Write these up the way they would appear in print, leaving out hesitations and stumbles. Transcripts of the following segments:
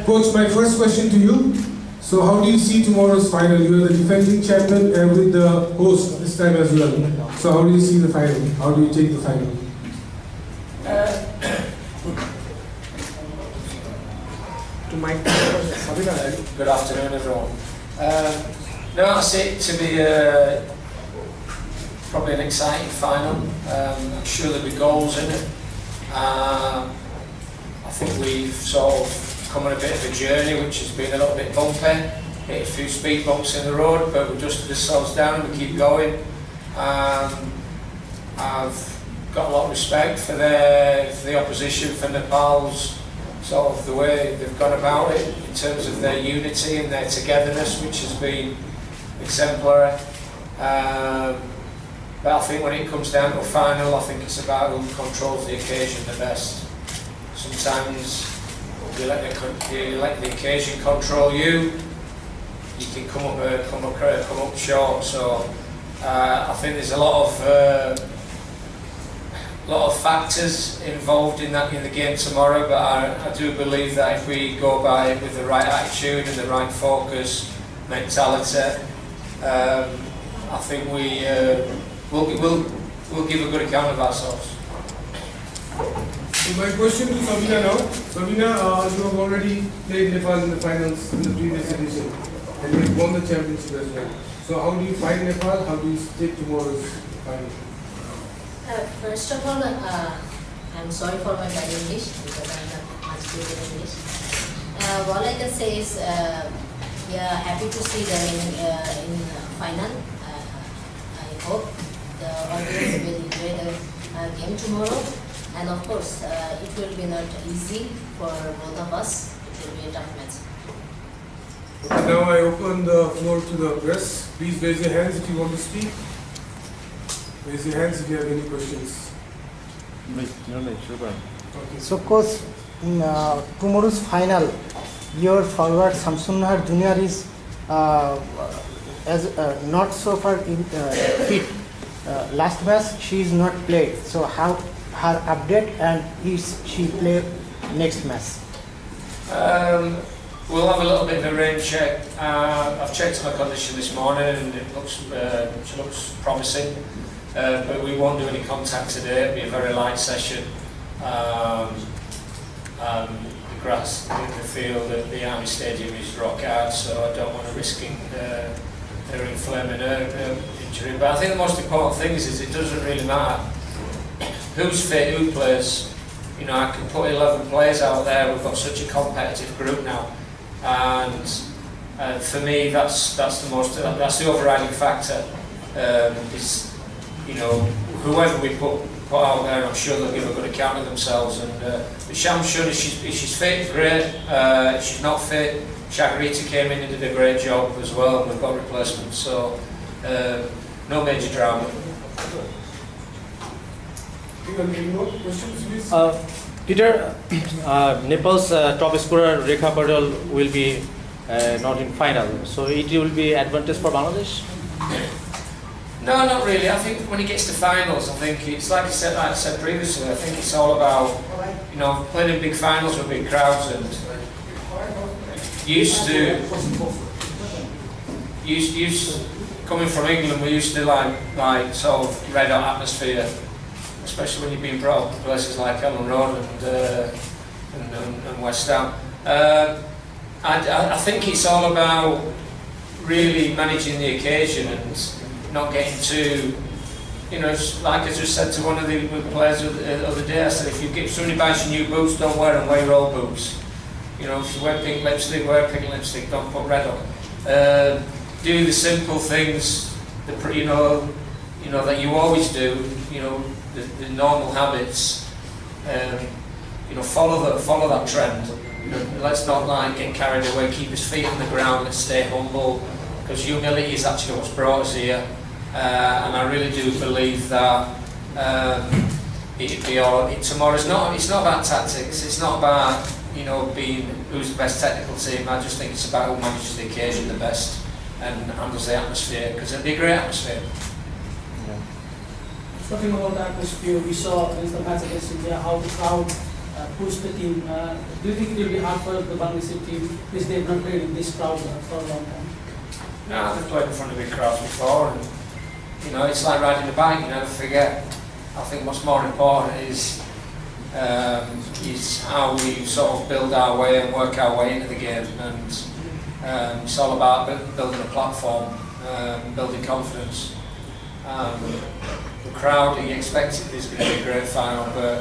Coach, my first question to you. So how do you see tomorrow's final? You are the defending champion and with the host this time as well. So how do you see the final? How do you take the final? To my Sabina. Good afternoon, everyone. No, I see it to be probably an exciting final. I'm sure there'll be goals in it. I think we've sort of come on a bit of a journey which has been a little bit bumpy, hit a few speed bumps in the road, but we dusted ourselves down and we keep going. I've got a lot of respect for the opposition, for Nepal's sort of the way they've gone about it in terms of their unity and their togetherness, which has been exemplary. But I think when it comes down to a final, I think it's about who controls the occasion the best. Sometimes you let the occasion control you, you can come up short. So I think there's a lot of factors involved in the game tomorrow. But I do believe that if we go by it with the right attitude and the right focus, mentality, I think we'll give a good account of ourselves. So my question to Sabina now. Sabina, you have already played Nepal in the finals in the previous edition and you have won the championship as well. So how do you find Nepal? How do you take tomorrow's final? First of all, I'm sorry for my bad English because I'm not much good in English. All I can say is we are happy to see them in final. I hope the audience will enjoy the game tomorrow. And of course, it will be not easy for both of us. It will be a tough match. Okay, now I open the floor to the press. Please raise your hands if you want to speak. Raise your hands if you have any questions. Okay. So coach, in tomorrow's final, your forward Samsunnahar Junior is not so far fit. Last match she is not played. So how her update and is she play next match? We'll have a little bit of a rain check. I've checked her condition this morning and it looks she looks promising. But we won't do any contact today. It'll be a very light session. The grass in the field at the Army Stadium is rock hard, so I don't want to risk her inflaming her injury. But I think the most important thing is it doesn't really matter who's fit, who plays. You know, I can put 11 players out there. We've got such a competitive group now, and for me, that's the overriding factor. Is, you know, whoever we put out there, I'm sure they'll give a good account of themselves. And Shamshun, if she's fit, great. If she's not fit, Shagarita came in and did a great job as well, and we've got replacements. So no major drama. Any more questions, please? Peter, Nepal's top scorer Rekha Patel will be not in final, so it will be advantage for Bangladesh? No, not really. I think when it gets to finals, I think it's like I said previously. I think it's all about, you know, playing in big finals with big crowds, and used coming from England, we used to like sort of red hot atmosphere, especially when you've been brought up in places like Ellen Road and West Ham. I think it's all about really managing the occasion and not getting too, you know, like I just said to one of the players the other day, I said, if somebody buys you new boots, don't wear them, wear your old boots. You know, if you wear pink lipstick, wear pink lipstick, don't put red on. Do the simple things, you know that you always do, you know, the normal habits. You know, follow that trend. You know, let's not like get carried away. Keep his feet on the ground. Let's stay humble, because humility is actually what's brought us here. And I really do believe that tomorrow's not. It's not about tactics. It's not about, you know, being who's the best technical team. I just think it's about who manages the occasion the best and handles the atmosphere, because it'll be a great atmosphere. Talking about the atmosphere, we saw in the match against India how the crowd push the team. Do you think it will be hard for the Bangladeshi team which they have not played in this crowd for a long time? No, I've played in front of big crowds before, and you know, it's like riding a bike. You never forget. I think what's more important is how we sort of build our way and work our way into the game, and it's all about building a platform, building confidence. The crowd, you expect there's going to be a great final, but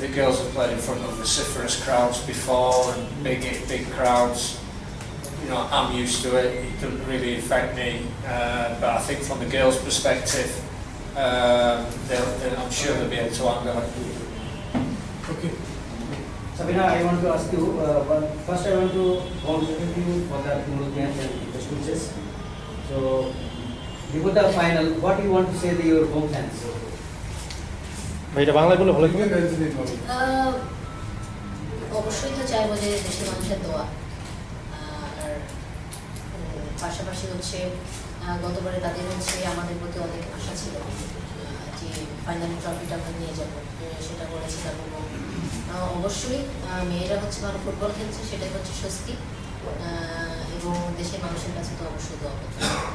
the girls have played in front of vociferous crowds before and big crowds. You know, I'm used to it. It doesn't really affect me, but I think from the girls' perspective, I'm sure they'll be able to handle it. Okay. Sabina, I want to ask you, first I want to congratulate you for the tomorrow's match and the speeches. So, before the final, what do you want to say to your home fans? ভাই এটা বাংলায় বলে ভালো You can translate, Bobby. অবশ্যই তো চাইবো যে দেশের মানুষের দোয়া, আর পাশাপাশি হচ্ছে গতবারে তাদের হচ্ছে আমাদের প্রতি অনেক আশা ছিল যে ফাইনাল ট্রফিটা আমরা নিয়ে যাবো, সেটা বলেছিলাম। এবং অবশ্যই মেয়েরা হচ্ছে ভালো ফুটবল খেলছে, সেটাই হচ্ছে স্বস্তি, এবং দেশের মানুষের কাছে তো অবশ্যই দোয়া করতে হবে।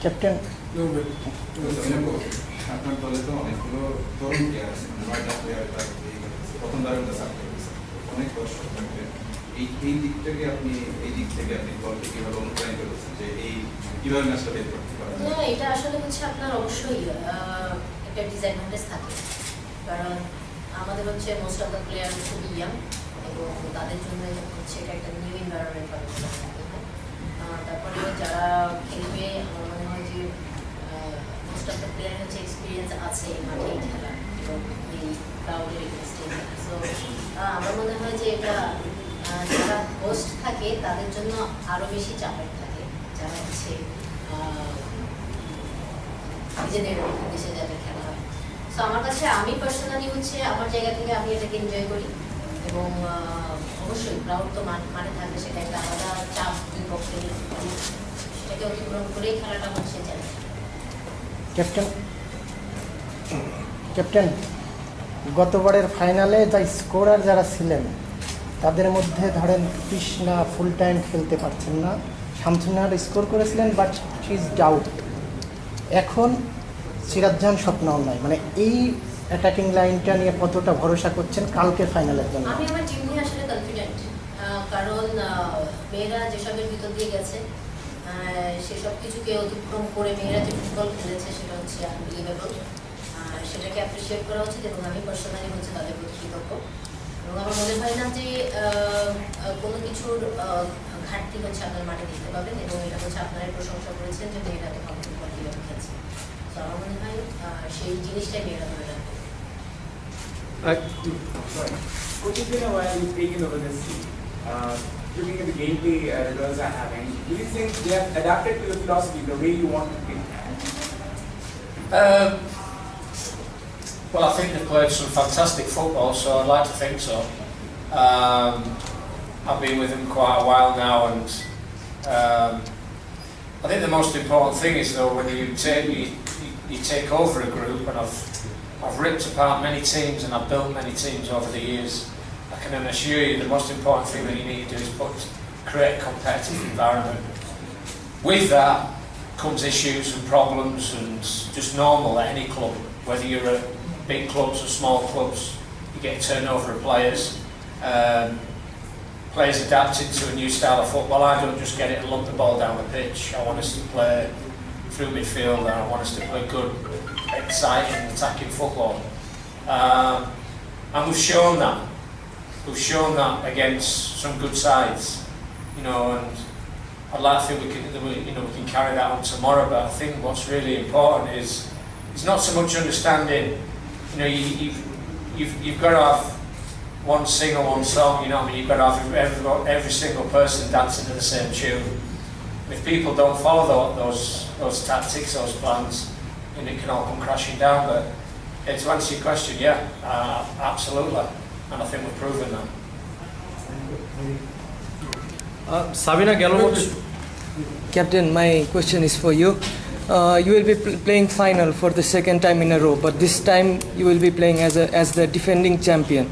ক্যাপ্টেন No, but আপনার দলে তো অনেকগুলো তরুণ প্লেয়ার আছে, 9টা প্লেয়ার প্রথমবারের মতো সাফ করেছে, অনেক দর্শক থাকবে। এই দিক থেকে আপনি দলকে কিভাবে অনুপ্রাণিত করছেন যে কিভাবে ম্যাচটা বের করতে পারেন? না, এটা আসলে হচ্ছে আপনার অবশ্যই একটা ডিসঅ্যাডভান্টেজ থাকে, কারণ আমাদের হচ্ছে মোস্ট অফ দ্য প্লেয়ার খুবই ইয়াং, এবং তাদের জন্য হচ্ছে এটা একটা নিউ এনভায়রনমেন্ট হবে। তারপরে যারা খেলবে, আমার মনে হয় যে মোস্ট অফ দ্য প্লেয়ার হচ্ছে এক্সপিরিয়েন্স আছে মাঠে খেলা এবং এই ক্রাউডের এগেনস্টে। সো আমার মনে হয় যে এটা যারা হোস্ট থাকে তাদের জন্য আরও বেশি চাপের থাকে, যারা হচ্ছে নিজেদের দেশে যাদের খেলা হয়। সো আমার কাছে, আমি পার্সোনালি হচ্ছে আমার জায়গা থেকে আমি এটাকে এনজয় করি, এবং অবশ্যই ক্রাউড তো মাঠে থাকবে, সেটা একটা আলাদা চাপ দুই পক্ষে, সেটাকে অতিক্রম করেই খেলাটা হচ্ছে যায়। ক্যাপ্টেন গতবারের ফাইনালে যা স্কোরার যারা ছিলেন তাদের মধ্যে ধরেন কৃষ্ণা ফুল টাইম খেলতে পারছেন না, শামসুন্নাহার স্কোর করেছিলেন বাট শি ইজ ডাউট। এখন সিরাজজান স্বপ্ন নাই, মানে এই অ্যাটাকিং লাইনটা নিয়ে কতটা ভরসা করছেন কালকের ফাইনালের জন্য? আমি আমার টিম নিয়ে আসলে কনফিডেন্ট, কারণ মেয়েরা যেসবের ভিতর দিয়ে গেছে সেসব কিছুকে অতিক্রম করে মেয়েরা যে ফুটবল খেলেছে সেটা হচ্ছে আনবিলিভেবল, সেটাকে অ্যাপ্রিসিয়েট করা উচিত, এবং আমি পার্সোনালি হচ্ছে তাদের প্রতি কৃতজ্ঞ। এবং আমার মনে হয় না যে কোনো কিছুর ঘাটতি হচ্ছে আপনার মাঠে দেখতে পাবেন, এবং এটা হচ্ছে আপনারাই প্রশংসা করেছেন যে মেয়েরা তো ফুটবল কীভাবে খেলছে। তো আমার মনে হয় সেই জিনিসটাই মেয়েরা ধরে রাখবে। Coach, it's been a while you've taken over this team. Looking at the gameplay the girls are having, do you think they have adapted to the philosophy, the way you want to play? Well, I think they've played some fantastic football, so I'd like to think so. I've been with them quite a while now, and I think the most important thing is, though, when you take over a group, and I've ripped apart many teams and I've built many teams over the years. I can assure you the most important thing that you need to do is create a competitive environment. With that comes issues and problems, and just normal at any club, whether you're at big clubs or small clubs, you get a turnover of players. Players adapted to a new style of football. I don't just get it and lump the ball down the pitch. I want us to play through midfield, and I want us to play good, exciting, attacking football. And we've shown that. We've shown that against some good sides, you know, and I'd like to think we can carry that on tomorrow. But I think what's really important is it's not so much understanding. You know, you've got to have one singer, one song. You know, what I mean, you've got to have every single person dancing to the same tune. If people don't follow those tactics, those plans, then it can all come crashing down. But to answer your question, yeah, absolutely, and I think we've proven that. Sabina Gallo. Captain, my question is for you. You will be playing final for the second time in a row, but this time you will be playing as the defending champion.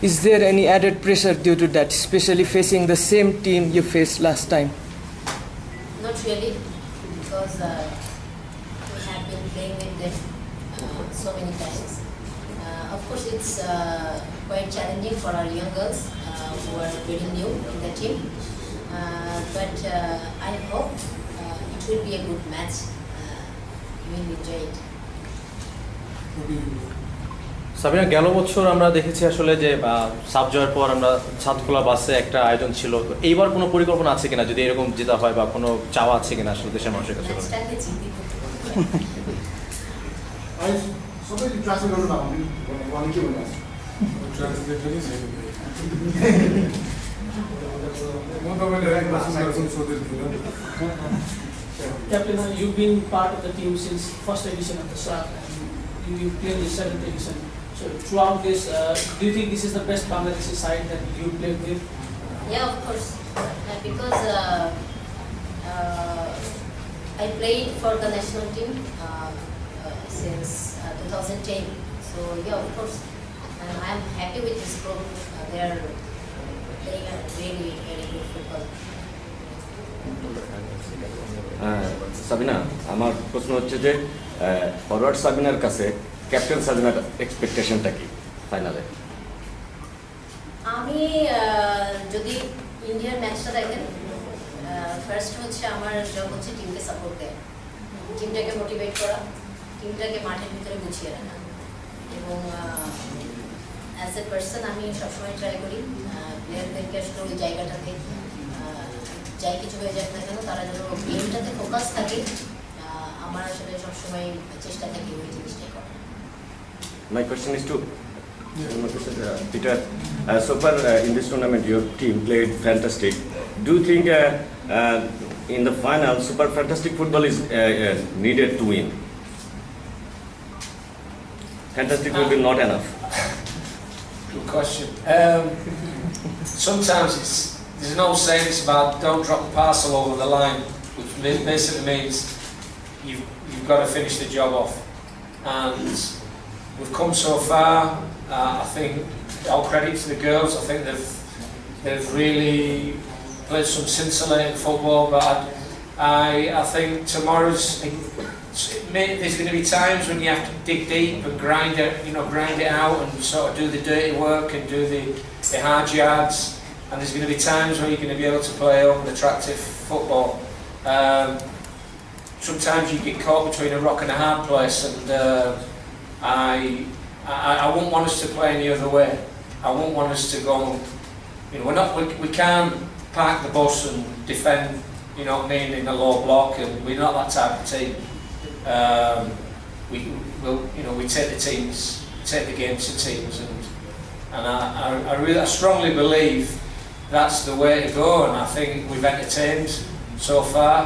Is there any added pressure due to that, especially facing the same team you faced last time? Not really, because we have been playing with them so many times. Of course, it's quite challenging for our young girls who are very new in the team. But I hope it will be a good match. You will enjoy it. Sabina, গেল বছর আমরা দেখেছি আসলে যে সাফ জয়ের পর আমরা ছাদখোলা বাসে একটা আয়োজন ছিল, তো এইবার কোনো পরিকল্পনা আছে কিনা যদি এরকম জেতা হয়, বা কোনো চাওয়া আছে কিনা আসলে দেশের মানুষের কাছে? ম্যাচটাকে জিতি। সবাই ট্রান্সলেট করো না, আমি কি বলে আসছি ট্রান্সলেট করে Captain, you've been part of the team since first edition of the Saff, and you played the 7th edition. So throughout this, do you think this is the best Bangladeshi side that you played with? Yeah, of course. Because I played for the national team since 2010. So yeah, of course. And I'm happy with this group. They are playing a really, very good football. Sabina, আমার প্রশ্ন হচ্ছে যে forward সাবিনার কাছে captain সাবিনার এক্সপেকটেশনটা কি ফাইনালে? আমি যদি ইন্ডিয়ার ম্যাচটা দেখেন, ফার্স্ট হচ্ছে আমার জব হচ্ছে টিমকে সাপোর্ট দেওয়া, টিমটাকে মোটিভেট করা, টিমটাকে মাঠের ভিতরে গুছিয়ে রাখা, এবং অ্যাজ এ পার্সন আমি সবসময় ট্রাই করি প্লেয়ারদেরকে আসলে ওই জায়গাটাতে যাই কিছু হয়ে যাক না কেন তারা যেন গেমটাতে ফোকাস থাকে, আমার আসলে সবসময় চেষ্টা থাকি ওই জিনিসটাই করা। My question is to Peter. So far in this tournament, your team played fantastic. Do you think in the final, super fantastic football is needed to win? Fantastic will be not enough. Good question. Sometimes there's no sense about don't drop the parcel over the line, which basically means you've got to finish the job off. And we've come so far. I think all credit to the girls. I think they've really played some scintillating football. But I think tomorrow's there's going to be times when you have to dig deep and grind it out and sort of do the dirty work and do the hard yards. And there's going to be times where you're going to be able to play open attractive football. Sometimes you get caught between a rock and a hard place, and I won't want us to play any other way. I won't want us to go. We can't park the bus and defend. You know what I mean, in a low block, and we're not that type of team. We take the games to teams, and I strongly believe that's the way to go, and I think we've entertained so far.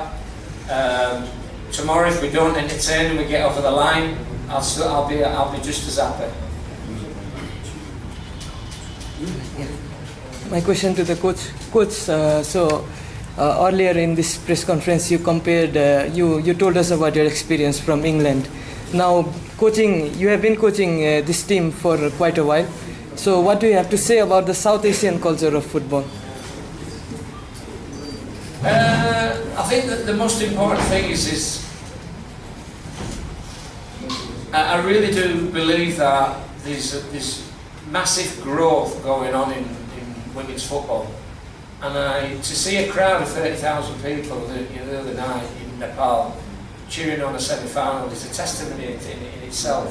Tomorrow, if we don't entertain and we get over the line, I'll be just as happy. My question to the coach. Coach, earlier in this press conference, you compared, you told us about your experience from England. Now, you have been coaching this team for quite a while. So, what do you have to say about the South Asian culture of football? I think that the most important thing is I really do believe that there's massive growth going on in women's football. And to see a crowd of 30,000 people the other night in Nepal cheering on a semi-final is a testimony in itself.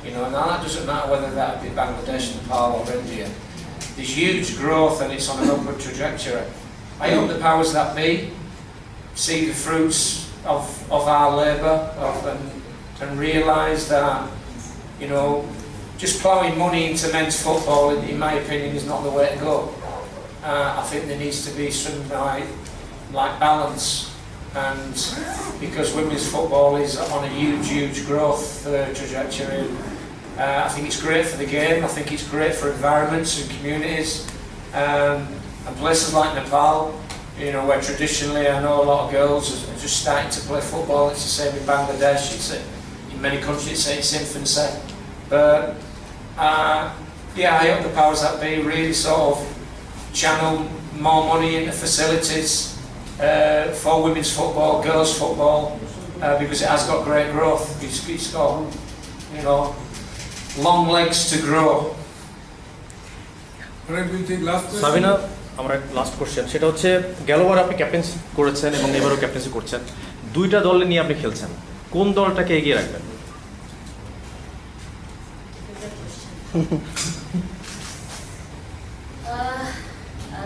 And that doesn't matter whether that be Bangladesh, Nepal or India. There's huge growth and it's on an upward trajectory. I hope the powers that be see the fruits of our labour and realise that, just ploughing money into men's football, in my opinion, is not the way to go. I think there needs to be some like balance, and because women's football is on a huge growth trajectory. I think it's great for the game. I think it's great for environments and communities, and places like Nepal, where traditionally I know a lot of girls are just starting to play football. It's the same in Bangladesh. In many countries it's infancy, but yeah, I hope the powers that be really sort of channel more money into facilities for women's football, girls' football, because it has got great growth. It's got, you know, long legs to grow. Alright, we'll take last question. Sabina, আমার last question, সেটা হচ্ছে গেলবার আপনি captaincy করেছেন এবং এবারও captaincy করছেন, দুইটা দল নিয়ে আপনি খেলছেন, কোন দলটাকে এগিয়ে রাখবেন?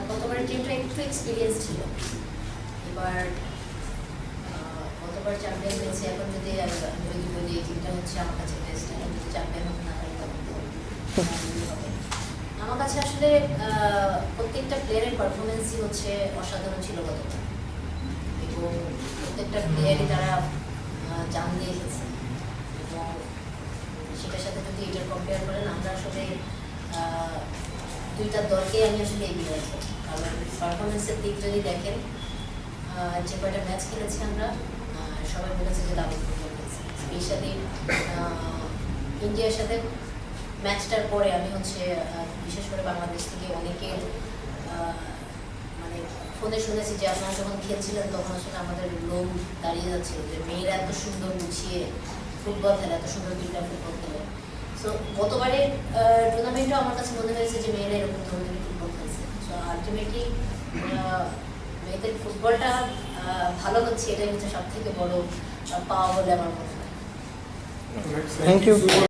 গতবারের টিমটা একটু এক্সপিরিয়েন্স ছিল, এবার গতবার চ্যাম্পিয়ন হয়েছে। এখন যদি আমি বলি এই টিমটা হচ্ছে আমার কাছে বেস্ট, আমি যদি চ্যাম্পিয়ন হতে না পারি তখন তো হবে। আমার কাছে আসলে প্রত্যেকটা প্লেয়ারের পারফরমেন্সই হচ্ছে অসাধারণ ছিল গতবার, এবং প্রত্যেকটা প্লেয়ারই তারা জান দিয়ে এসেছে, এবং সেটার সাথে যদি এটার কম্পেয়ার করেন আমরা আসলে দুইটা দলকে আমি আসলে এগিয়ে রাখবো। কারণ পারফরমেন্সের দিক যদি দেখেন, যে কয়টা ম্যাচ খেলেছি আমরা, সবাই বলেছে যে দারুণ ফুটবল খেলছে। স্পেশালি ইন্ডিয়ার সাথে ম্যাচটার পরে আমি হচ্ছে বিশেষ করে বাংলাদেশ থেকে অনেকের মানে ফোনে শুনেছি যে আপনারা যখন খেলছিলেন তখন আসলে আমাদের লোম দাঁড়িয়ে যাচ্ছিল যে মেয়েরা এত সুন্দর গুছিয়ে ফুটবল খেলে, এত সুন্দর দুইটা ফুটবল খেলে। সো গতবারের টুর্নামেন্টও আমার কাছে মনে হয়েছে যে মেয়েরা এরকম ধরনের ফুটবল খেলছে। সো আলটিমেটলি মেয়েদের ফুটবলটা ভালো হচ্ছে, এটাই হচ্ছে সব থেকে বড় পাওয়া বলে আমার মনে হয়। Thank you.